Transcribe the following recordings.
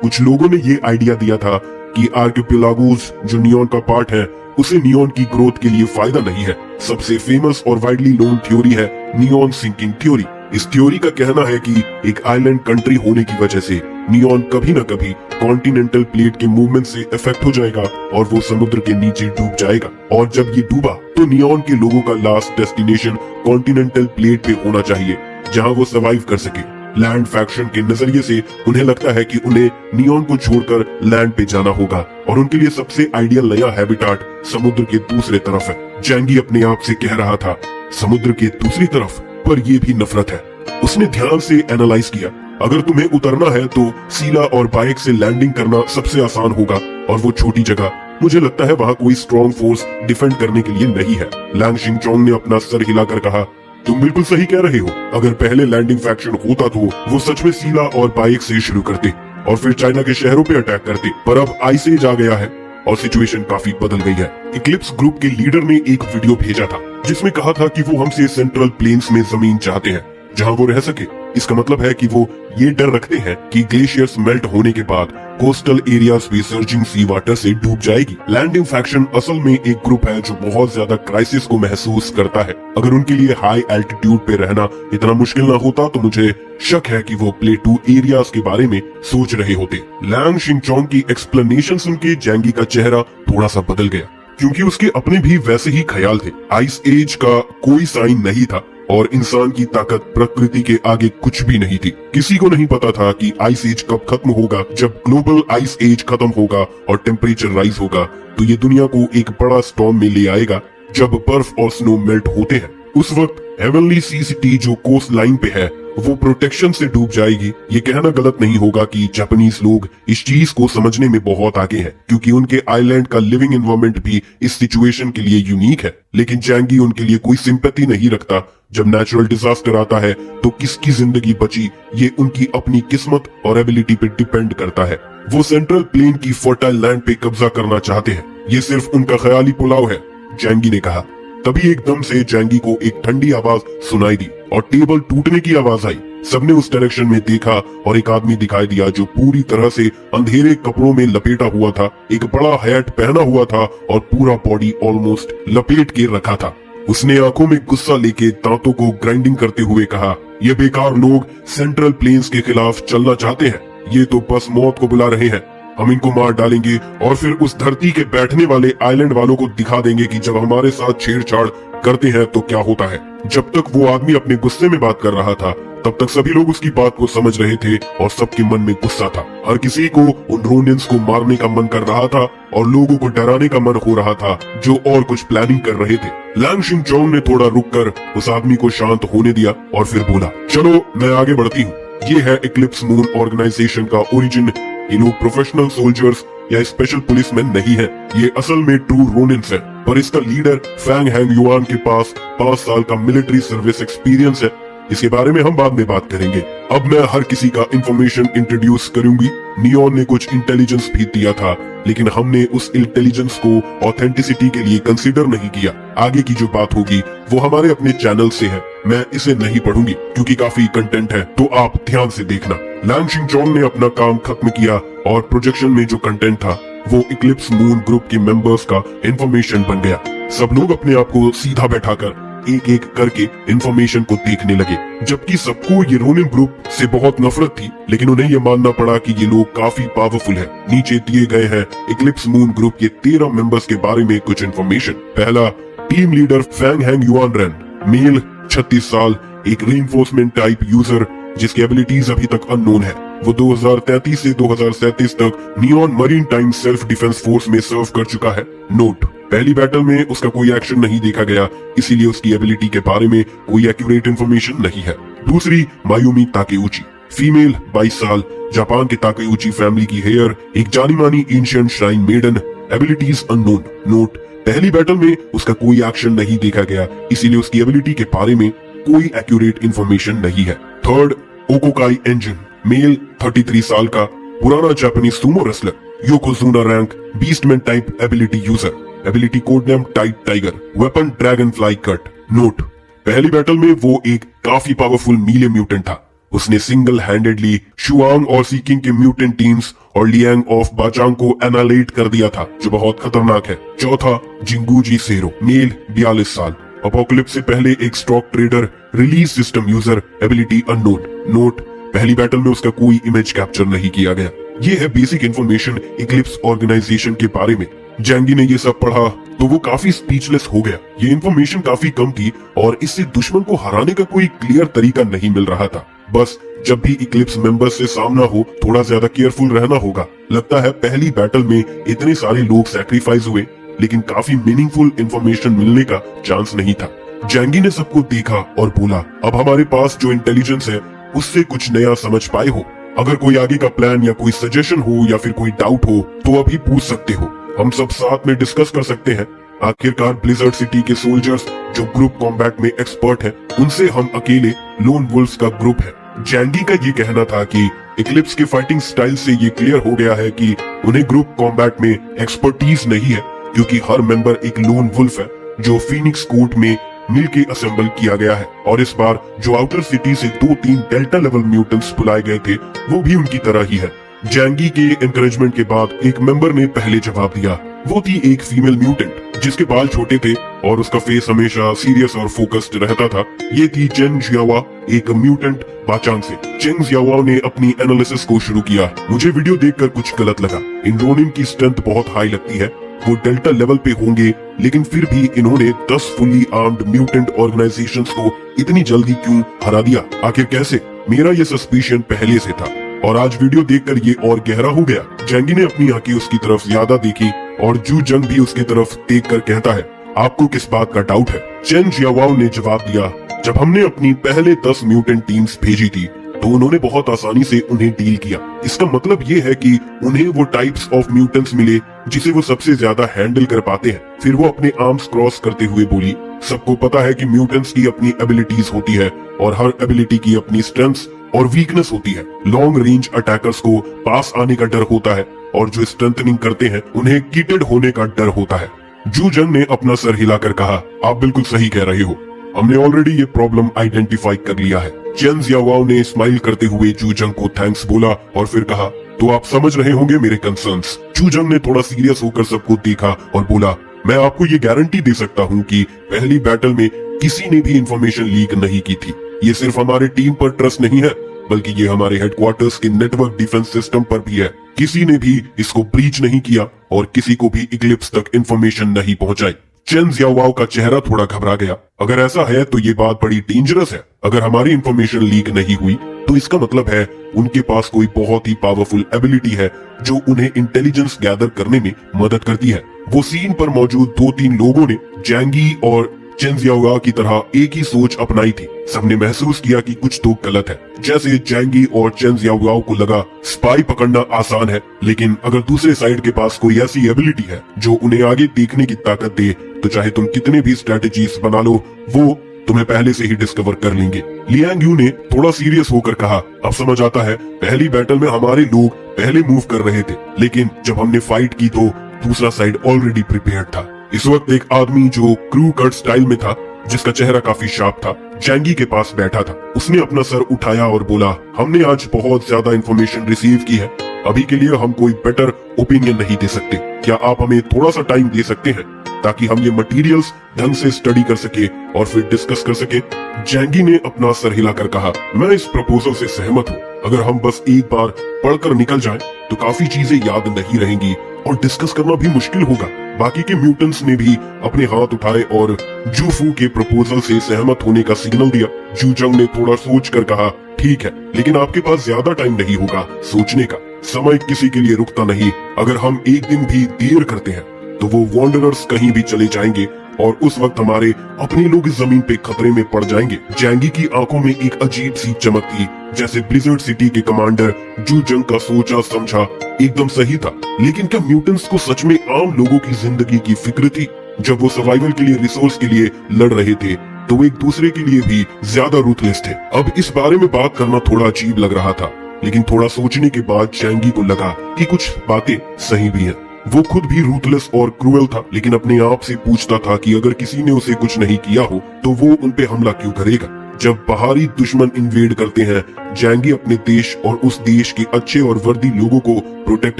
कुछ लोगों ने ये आइडिया दिया था कि आर्किपेलागोस जो नियॉन का पार्ट है उसे नियॉन की ग्रोथ के लिए फायदा नहीं है। सबसे फेमस और वाइडली नोन थ्योरी है नियॉन सिंकिंग थ्योरी। इस थ्योरी का कहना है कि एक आइलैंड कंट्री होने की वजह से नियॉन कभी न कभी कॉन्टिनेंटल प्लेट के मूवमेंट से इफेक्ट हो जाएगा और वो समुद्र के नीचे डूब जाएगा। और जब ये डूबा तो नियॉन के लोगों का लास्ट डेस्टिनेशन कॉन्टिनेंटल प्लेट पे होना चाहिए जहाँ वो सर्वाइव कर सके। लैंड फैक्शन के नजरिए से उन्हें लगता है कि उन्हें नियॉन को छोड़कर लैंड पे जाना होगा और उनके लिए सबसे आइडियल नया हैबिटाट समुद्र के दूसरे तरफ है। जैंगी अपने आप से कह रहा था समुद्र के दूसरी तरफ, पर ये भी नफरत है। उसने ध्यान से एनालाइज किया, अगर तुम्हें उतरना है तो सीला और बाइक से लैंडिंग करना सबसे आसान होगा और वो छोटी जगह, मुझे लगता है वहाँ कोई स्ट्रॉन्ग फोर्स डिफेंड करने के लिए नहीं है। लैंग शिंगचोंग ने अपना सर हिलाकर कहा, तुम बिल्कुल सही कह रहे हो। अगर पहले लैंडिंग फैक्शन होता तो वो सच में सीला और बाइक से शुरू करते और फिर चाइना के शहरों पे अटैक करते, पर अब आइस एज आ गया है और सिचुएशन काफी बदल गई है। इक्लिप्स ग्रुप के लीडर ने एक वीडियो भेजा था जिसमें कहा था कि वो हमसे सेंट्रल प्लेन्स में जमीन चाहते हैं जहां वो रह सके। इसका मतलब है कि वो ये डर रखते हैं कि ग्लेशियर्स मेल्ट होने के बाद कोस्टल एरियाज भी सर्जिंग सी वाटर से डूब जाएगी। लैंडिंग फैक्शन असल में एक ग्रुप है जो बहुत ज्यादा क्राइसिस को महसूस करता है। अगर उनके लिए हाई एल्टीट्यूड पे रहना इतना मुश्किल ना होता तो मुझे शक है कि वो प्लेटू एरियाज के बारे में सोच रहे होते। लैंग शिंगचोंग की एक्सप्लेनेशन सुन के जैंगी का चेहरा थोड़ा सा बदल गया, क्योंकि उसके अपने भी वैसे ही ख्याल थे। आइस एज का कोई साइन नहीं था और इंसान की ताकत प्रकृति के आगे कुछ भी नहीं थी। किसी को नहीं पता था कि आइस एज कब खत्म होगा। जब ग्लोबल आइस एज खत्म होगा और टेम्परेचर राइज होगा तो ये दुनिया को एक बड़ा स्टॉर्म में ले आएगा जब बर्फ और स्नो मेल्ट होते हैं। उस वक्त हेवनली सी सिटी जो कोस्ट लाइन पे है वो प्रोटेक्शन से डूब जाएगी। ये कहना गलत नहीं होगा कि जापानीज लोग इस चीज को समझने में बहुत आगे हैं, क्योंकि उनके आइलैंड का लिविंग एनवायरनमेंट भी इस सिचुएशन के लिए यूनिक है। लेकिन जैंगी उनके लिए कोई सिंपैथी नहीं रखता। जब नेचुरल डिजास्टर आता है तो किसकी जिंदगी बची ये उनकी अपनी किस्मत और एबिलिटी पे डिपेंड करता है। वो सेंट्रल प्लेन की फर्टाइल लैंड पे कब्जा करना चाहते हैं, ये सिर्फ उनका ख्याली पुलाव है, जैंगी ने कहा। तभी एकदम से जैंगी को एक ठंडी आवाज सुनाई दी और टेबल टूटने की आवाज आई। सबने उस डायरेक्शन में देखा और एक आदमी दिखाई दिया जो पूरी तरह से अंधेरे कपड़ों में लपेटा हुआ था, एक बड़ा हैट पहना हुआ था और पूरा बॉडी ऑलमोस्ट लपेट के रखा था। उसने आंखों में गुस्सा लेके दांतों को ग्राइंडिंग करते हुए कहा, ये बेकार लोग सेंट्रल प्लेन्स के खिलाफ चलना चाहते हैं, ये तो बस मौत को बुला रहे हैं। हम इनको मार डालेंगे और फिर उस धरती के बैठने वाले आइलैंड वालों को दिखा देंगे कि जब हमारे साथ छेड़छाड़ करते हैं तो क्या होता है। जब तक वो आदमी अपने गुस्से में बात कर रहा था तब तक सभी लोग उसकी बात को समझ रहे थे और सबके मन में गुस्सा था। हर किसी को उन रोनियंस को मारने का मन कर रहा था और लोगों को डराने का मन हो रहा था जो और कुछ प्लानिंग कर रहे थे। लैंग शिंगचोंग ने थोड़ा रुककर उस आदमी को शांत होने दिया और फिर बोला, चलो मैं आगे बढ़ती हूँ। ये है इक्लिप्स मून ऑर्गेनाइजेशन का ओरिजिन। ये लोग प्रोफेशनल सोल्जर्स या स्पेशल पुलिसमैन नहीं है, ये असल में ट्रू रोनियंस है। पर इसका लीडर फैंग हैंग युआन के पास 5 साल का मिलिट्री सर्विस एक्सपीरियंस है। इसके बारे में हम बाद में बात करेंगे। अब मैं हर किसी का इंफॉर्मेशन इंट्रोड्यूस करूंगी। नियॉन ने कुछ इंटेलिजेंस भी दिया था, लेकिन हमने उस इंटेलिजेंस को ऑथेंटिसिटी के लिए कंसीडर नहीं किया। आगे की जो बात होगी वो हमारे अपने चैनल से है, मैं इसे नहीं पढ़ूंगी क्योंकि काफी कंटेंट है, तो आप ध्यान से देखना। लैंग शिंगचोंग ने अपना काम खत्म किया और प्रोजेक्शन में जो कंटेंट था वो इक्लिप्स मून ग्रुप के मेंबर्स का इंफॉर्मेशन बन गया। सब लोग अपने आप को सीधा बैठाकर एक एक करके इंफॉर्मेशन को देखने लगे, जबकि सबको ये रोनियन ग्रुप से बहुत नफरत थी, लेकिन उन्हें ये मानना पड़ा कि ये लोग काफी पावरफुल है। नीचे दिए गए हैं इक्लिप्स मून ग्रुप के 13 मेंबर्स के बारे में कुछ इंफॉर्मेशन। पहला, team leader Fang Hang Yuan Ren, male 36 साल, एक रीइंफोर्समेंट टाइप यूजर जिसकी एबिलिटीज अभी तक अननोन है। वो 2033 से 2037 तक Neon maritime self defence force में सर्व कर चुका है। नोट, पहली बैटल में उसका कोई एक्शन नहीं देखा गया, इसीलिए उसकी एबिलिटी के बारे में कोई एक्यूरेट इंफॉर्मेशन नहीं है। दूसरी, मायुमी ताकेउची, फीमेल 22 साल, जापान के ताकेउची फैमिली की हेयर, एक जानी मानी ancient shrine maiden, abilities unknown. Note, पहली बैटल में उसका कोई एक्शन नहीं देखा गया, इसीलिए उसकी एबिलिटी के बारे में कोई एक्यूरेट इंफॉर्मेशन नहीं है। थर्ड, ओकोकाई एंजिन, मेल 33 साल का, पुराना Japanese sumo wrestler, yokozuna rank, beastman type ability user, ability code name tight tiger, weapon dragon fly cut. Note, पहली बैटल में वो एक काफी पावरफुल मीले म्यूटेंट था, उसने सिंगल हैंडेडली शुआंग और सीकिंग के म्यूटेंट टीम्स और लियांग ऑफ बाचांग को एनालाइट कर दिया था, जो बहुत खतरनाक है। चौथा, जिंगूजी सेरो, मेल 42 साल, अपोकलिप्स से पहले एक stock trader, release system user, ability unknown. Note, पहली बैटल में उसका कोई इमेज कैप्चर नहीं किया गया। ये है बेसिक इन्फॉर्मेशन इक्लिप्स ऑर्गेनाइजेशन के बारे में। जैंगी ने ये सब पढ़ा तो वो काफी स्पीचलेस हो गया। ये इन्फॉर्मेशन काफी कम थी और इससे दुश्मन को हराने का कोई क्लियर तरीका नहीं मिल रहा था। बस जब भी इक्लिप्स मेंबर्स से सामना हो थोड़ा ज्यादा केयरफुल रहना होगा। लगता है पहली बैटल में इतने सारे लोग सैक्रिफाइस हुए, लेकिन काफी मीनिंगफुल इन्फॉर्मेशन मिलने का चांस नहीं था। जैंगी ने सबको देखा और बोला, अब हमारे पास जो इंटेलिजेंस है उससे कुछ नया समझ पाए हो। अगर कोई आगे का प्लान या कोई सजेशन हो या फिर कोई डाउट हो तो अभी पूछ सकते हो, हम सब साथ में डिस्कस कर सकते हैं। आखिरकार ब्लिजर्ड सिटी के सोल्जर्स जो ग्रुप कॉम्बैट में एक्सपर्ट हैं, उनसे हम अकेले लोन वुल्फ्स का ग्रुप है। जैंगी का ये कहना था कि इक्लिप्स के फाइटिंग स्टाइल से ये क्लियर हो गया है कि उन्हें ग्रुप कॉम्बैट में एक्सपर्टीज नहीं है, क्योंकि हर मेंबर एक लोन वुल्फ है जो फीनिक्स कोर्ट में मिलके असेंबल किया गया है। और इस बार जो आउटर सिटी से 2-3 डेल्टा लेवल म्यूटेंट्स बुलाए गए थे वो भी उनकी तरह ही है। जैंगी के एनकरेजमेंट के बाद एक मेंबर ने पहले जवाब दिया। वो थी एक फीमेल म्यूटेंट जिसके बाल छोटे थे और उसका फेस हमेशा सीरियस और फोकस्ड रहता था। ये थी चेंग जियावा, एक म्यूटेंट बाचांग से। चेंग जियावा ने अपनी एनालिसिस को शुरू किया। मुझे वीडियो देखकर कुछ गलत लगा। इन रोनिन की स्ट्रेंथ बहुत हाई लगती है। वो डेल्टा लेवल पे होंगे, लेकिन फिर भी इन्होंने 10 फुली आर्म्ड म्यूटेंट ऑर्गेनाइजेशंस को इतनी जल्दी क्यों हरा दिया? आखिर कैसे? मेरा ये सस्पिशन पहले से था और आज वीडियो देखकर ये और गहरा हो गया। जैंगी ने अपनी आंखें उसकी तरफ ज्यादा देखी और जू जंग भी उसकी तरफ देखकर कहता है, आपको किस बात का डाउट है? चेन जियावाओ ने जवाब दिया, जब हमने अपनी पहले 10 म्यूटेंट टीम्स भेजी थी तो उन्होंने बहुत आसानी से उन्हें डील किया। इसका मतलब ये है कि उन्हें वो टाइप्स ऑफ म्यूटेंट्स मिले जिसे वो सबसे ज्यादा हैंडल कर पाते हैं। फिर वो अपने आर्म्स क्रॉस करते हुए बोली, सबको पता है कि म्यूटेंट्स की अपनी एबिलिटीज होती है और हर एबिलिटी की अपनी स्ट्रेंथ्स और वीकनेस होती है। लॉन्ग रेंज अटैकर्स को पास आने का डर होता है और जो स्ट्रेंथनिंग करते हैं उन्हें कीटेड होने का डर होता है। जू जंग ने अपना सर हिलाकर कहा, आप बिल्कुल सही कह रहे हो, हमने ऑलरेडी ये प्रॉब्लम आइडेंटिफाई कर लिया है। चेन जियावाओ ने स्माइल करते हुए जू जंग को थैंक्स बोला और फिर कहा, तो आप समझ रहे होंगे मेरे कंसर्न्स। जू जंग ने थोड़ा सीरियस होकर सबको देखा और बोला, मैं आपको ये गारंटी दे सकता हूँ कि पहली बैटल में किसी ने भी इंफॉर्मेशन लीक नहीं की थी। ये सिर्फ हमारे टीम पर ट्रस्ट नहीं है, बल्कि ये हमारे हेडक्वार्टर्स के नेटवर्क डिफेंस सिस्टम पर भी है। किसी ने भी इसको ब्रीच नहीं किया और किसी को भी इक्लिप्स तक इंफॉर्मेशन नहीं पहुंचाई। चेन जियावाओ का चेहरा थोड़ा घबरा गया। अगर ऐसा है तो ये बात बड़ी डेंजरस है। अगर हमारी इंफॉर्मेशन लीक नहीं हुई तो इसका मतलब है उनके पास कोई बहुत ही पावरफुल एबिलिटी है जो उन्हें इंटेलिजेंस गैदर करने में मदद करती है। वो सीन पर मौजूद 2-3 लोगों ने जैंगी और चेन जियाओ की तरह एक ही सोच अपनाई थी। सबने महसूस किया कि कुछ तो गलत है। जैसे जैंगी और चेन जियाओ को लगा स्पाई पकड़ना आसान है, लेकिन अगर दूसरे साइड के पास कोई ऐसी एबिलिटी है जो उन्हें आगे देखने की ताकत दे तो चाहे तुम कितने भी स्ट्रेटेजीज बना लो, वो तुम्हें पहले से ही डिस्कवर कर लेंगे। लियांग यू ने थोड़ा सीरियस होकर कहा, अब समझ आता है, पहली बैटल में हमारे लोग पहले मूव कर रहे थे, लेकिन जब हमने फाइट की तो दूसरा साइड ऑलरेडी प्रिपेयर्ड था। इस वक्त एक आदमी जो क्रू कट स्टाइल में था, जिसका चेहरा काफी शार्प था, जैंगी के पास बैठा था। उसने अपना सर उठाया और बोला, हमने आज बहुत ज्यादा इंफॉर्मेशन रिसीव की है। अभी के लिए हम कोई बेटर ओपिनियन नहीं दे सकते। क्या आप हमें थोड़ा सा टाइम दे सकते हैं ताकि हम ये मटेरियल्स ढंग से स्टडी कर सके और फिर डिस्कस कर सके? जैंगी ने अपना सर हिलाकर कहा, मैं इस प्रपोजल से सहमत हूँ। अगर हम बस एक बार पढ़कर निकल जाएं, तो काफी चीजें याद नहीं रहेंगी और डिस्कस करना भी मुश्किल होगा। बाकी के म्यूटेंट्स ने भी अपने हाथ उठाए और जूफू के प्रपोजल से सहमत होने का सिग्नल दिया। जू जंग ने थोड़ा सोच कर कहा, ठीक है, लेकिन आपके पास ज्यादा टाइम नहीं होगा सोचने का। समय किसी के लिए रुकता नहीं। अगर हम एक दिन भी देर करते हैं तो वो वॉन्डरर्स कहीं भी चले जाएंगे और उस वक्त हमारे अपने लोग इस जमीन पे खतरे में पड़ जाएंगे। जैंगी की आंखों में एक अजीब सी चमक थी, जैसे ब्लिजर्ड सिटी के कमांडर जू जंग का सोचा समझा एकदम सही था। लेकिन क्या म्यूटेंट्स को सच में आम लोगों की जिंदगी की फिक्र थी? जब वो सर्वाइवल के लिए, रिसोर्स के लिए लड़ रहे थे तो वो एक दूसरे के लिए भी ज्यादा रूथलेस थे। अब इस बारे में बात करना थोड़ा अजीब लग रहा था, लेकिन थोड़ा सोचने के बाद जैंगी को लगा कि कुछ बातें सही भी हैं। वो खुद भी रूथलेस और क्रूएल था, लेकिन अपने आप से पूछता था कि अगर किसी ने उसे कुछ नहीं किया हो तो वो उनपे हमला क्यों करेगा। जब बाहरी दुश्मन इन्वेड करते हैं, जैंगी अपने देश और उस देश के अच्छे और वर्दी लोगों को प्रोटेक्ट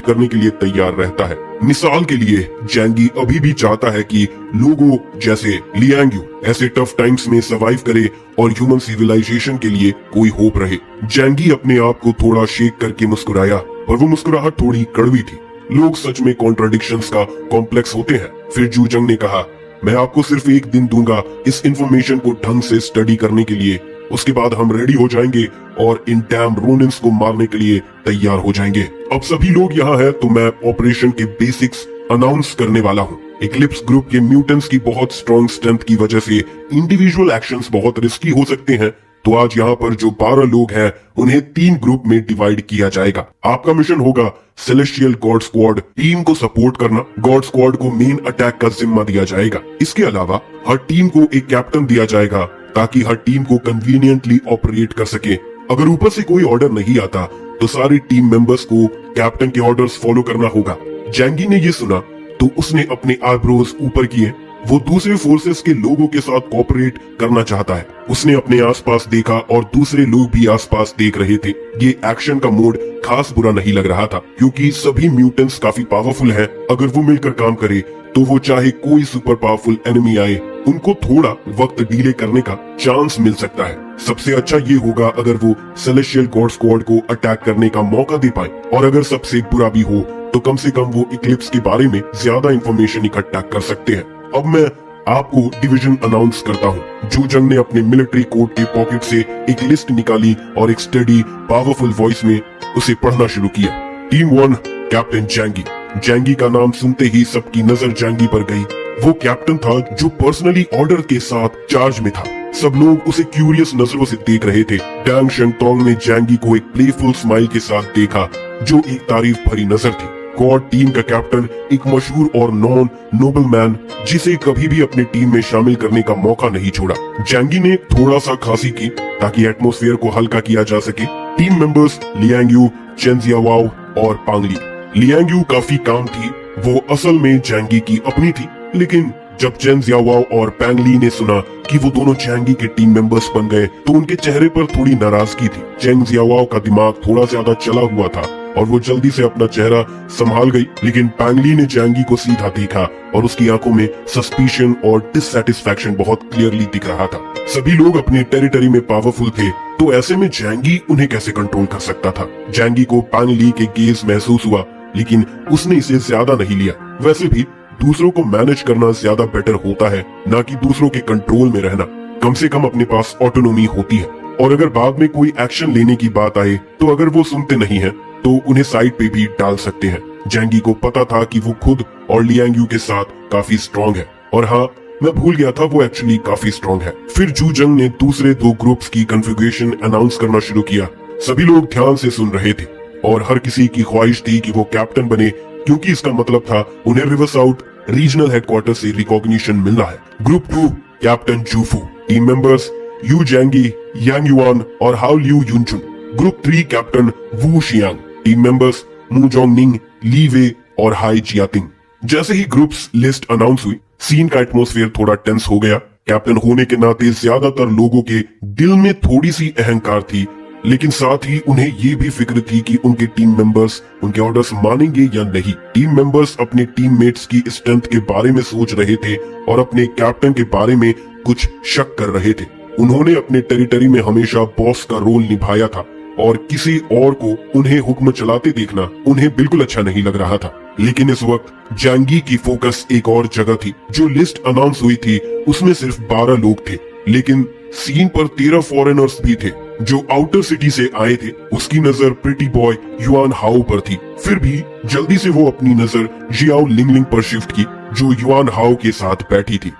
करने के लिए तैयार रहता है। मिसाल के लिए जैंगी अभी भी चाहता है कि लोगों जैसे लियांग यू ऐसे टफ टाइम्स में सर्वाइव करे और ह्यूमन सिविलाइजेशन के लिए कोई होप रहे। जैंगी अपने आप को थोड़ा शेक करके मुस्कुराया, पर वो मुस्कुराहट थोड़ी कड़वी थी। लोग सच में कॉन्ट्राडिक्शंस का कॉम्प्लेक्स होते हैं। फिर जूजंग ने कहा, मैं आपको सिर्फ एक दिन दूंगा इस इंफॉर्मेशन को ढंग से स्टडी करने के लिए। उसके बाद हम रेडी हो जाएंगे और इन डैम रोनिन्स को मारने के लिए तैयार हो जाएंगे। अब सभी लोग यहाँ हैं, तो मैं ऑपरेशन के बेसिक्स अनाउंस करने वाला हूँ। इक्लिप्स ग्रुप के म्यूटेंट्स की बहुत स्ट्रॉन्ग स्ट्रेंथ की वजह से इंडिविजुअल एक्शंस बहुत रिस्की हो सकते हैं। तो आज यहाँ पर जो 12 लोग हैं उन्हें 3 ग्रुप में डिवाइड किया जाएगा। आपका मिशन होगा सेलेस्टियल गॉड स्क्वाड टीम को सपोर्ट करना। गॉड स्क्वाड को मेन अटैक का जिम्मा दिया जाएगा। इसके अलावा हर टीम को एक कैप्टन दिया जाएगा ताकि हर टीम को कन्वीनियंटली ऑपरेट कर सके। अगर ऊपर से कोई ऑर्डर नहीं आता तो सारी टीम मेंबर्स को कैप्टन के ऑर्डर्स फॉलो करना होगा। जैंगी ने ये सुना तो उसने अपने आईब्रोज ऊपर किए। वो दूसरे फोर्सेस के लोगों के साथ कोऑपरेट करना चाहता है। उसने अपने आसपास देखा और दूसरे लोग भी आसपास देख रहे थे। ये एक्शन का मोड खास बुरा नहीं लग रहा था क्योंकि सभी म्यूटेंट्स काफी पावरफुल हैं। अगर वो मिलकर काम करे तो वो चाहे कोई सुपर पावरफुल एनिमी आए उनको थोड़ा वक्त डिले करने का चांस मिल सकता है। सबसे अच्छा ये होगा अगर वो सेलेस्टियल गॉड स्क्वाड को अटैक करने का मौका दे पाए, और अगर सबसे बुरा भी हो तो कम से कम वो इक्लिप्स के बारे में ज्यादा इंफॉर्मेशन इकट्ठा कर सकते हैं। अब मैं आपको डिवीजन अनाउंस करता हूँ। जूजंग ने अपने मिलिट्री कोट के पॉकेट से एक लिस्ट निकाली और एक स्टडी पावरफुल वॉइस में उसे पढ़ना शुरू किया। Team 1 captain जैंगी। जैंगी का नाम सुनते ही सबकी नजर जैंगी पर गई। वो कैप्टन था जो पर्सनली ऑर्डर के साथ चार्ज में था। सब लोग उसे क्यूरियस नजरों से देख रहे थे। डैंग शंगतोंग ने जैंगी को एक प्लेफुल स्माइल के साथ देखा जो एक तारीफ भरी नजर थी। गॉड टीम का कैप्टन एक मशहूर और नॉन नोबल मैन जिसे कभी भी अपनी टीम में शामिल करने का मौका नहीं छोड़ा। जैंगी ने थोड़ा सा खांसी की ताकि एटमॉस्फेयर को हल्का किया जा सके। Team members Liang Yu, Chen Jiawao और पांग ली। लियांग यू काफी काम थी। वो असल में जैंगी की अपनी थी, लेकिन जब चेन जियावाओ और पैंग ली ने सुना कि वो दोनों जैंगी के टीम मेंबर्स बन गए तो उनके चेहरे पर थोड़ी नाराजगी थी। चेन जियावाओ का दिमाग थोड़ा ज्यादा चला हुआ था और वो जल्दी से अपना चेहरा संभाल गई, लेकिन पैंग ली ने जैंगी को सीधा देखा और उसकी आंखों में सस्पिशन और डिससैटिस्फैक्शन बहुत क्लियरली दिख रहा था। सभी लोग अपने टेरिटरी में पावरफुल थे, तो ऐसे में जैंगी उन्हें कैसे कंट्रोल कर सकता था। जैंगी को पैंग ली के गेज महसूस हुआ, लेकिन उसने इसे ज्यादा नहीं लिया। वैसे भी दूसरों को मैनेज करना ज्यादा बेटर होता है, ना कि दूसरों के कंट्रोल में रहना। कम से कम अपने पास ऑटोनोमी होती है, और अगर बाद में कोई एक्शन लेने की बात आए तो अगर वो सुनते नहीं है तो उन्हें साइड पे भी डाल सकते हैं। जैंगी को पता था कि वो खुद और लियांग यू के साथ काफी स्ट्रॉन्ग है, और हाँ, मैं भूल गया था वो एक्चुअली काफी स्ट्रॉन्ग है। फिर जूजंग ने दूसरे 2 ग्रुप्स की कॉन्फ़िगरेशन अनाउंस करना शुरू किया। सभी लोग ध्यान से सुन रहे थे और हर किसी की ख्वाहिश थी कि वो कैप्टन बने, क्योंकि इसका मतलब था उन्हें रिवर्स आउट रीजनल हेडक्वार्टर से रिकॉग्निशन मिलना है। Group 2 captain Zhufu. Team members Yu Jiangyi, Yang Yuan और Hao Liu Yunchun. Group 3 captain Wu Xiang. Team members Mu Zhongning, Li Wei और हाई जियातिंग। जैसे ही ग्रुप्स लिस्ट अनाउंस हुई, scene का atmosphere थोड़ा टेंस हो गया। कैप्टन होने के नाते ज्यादातर लोगों के दिल में थोड़ी सी अहंकार थी, लेकिन साथ ही उन्हें ये भी फिक्र थी कि उनके टीम मेंबर्स उनके ऑर्डर्स मानेंगे या नहीं। टीम मेंबर्स अपने टीममेट्स की स्ट्रेंथ के बारे में सोच रहे थे और अपने कैप्टन के बारे में कुछ शक कर रहे थे। उन्होंने अपने टेरिटरी में हमेशा बॉस का रोल निभाया था और किसी और को उन्हें हुक्म चलाते देखना उन्हें बिल्कुल अच्छा नहीं लग रहा था। लेकिन इस वक्त जैंगी की फोकस एक और जगह थी। जो लिस्ट अनाउंस हुई थी उसमें सिर्फ 12 लोग थे, लेकिन सीन पर 13 फॉरेनर्स भी थे जो आउटर सिटी से आए थे। उसकी नजर प्रिटी बॉय युआन हाओ पर थी। फिर भी जल्दी से वो अपनी नजर जियाओ लिंगलिंग पर शिफ्ट की जो युआन हाओ के साथ बैठी थी।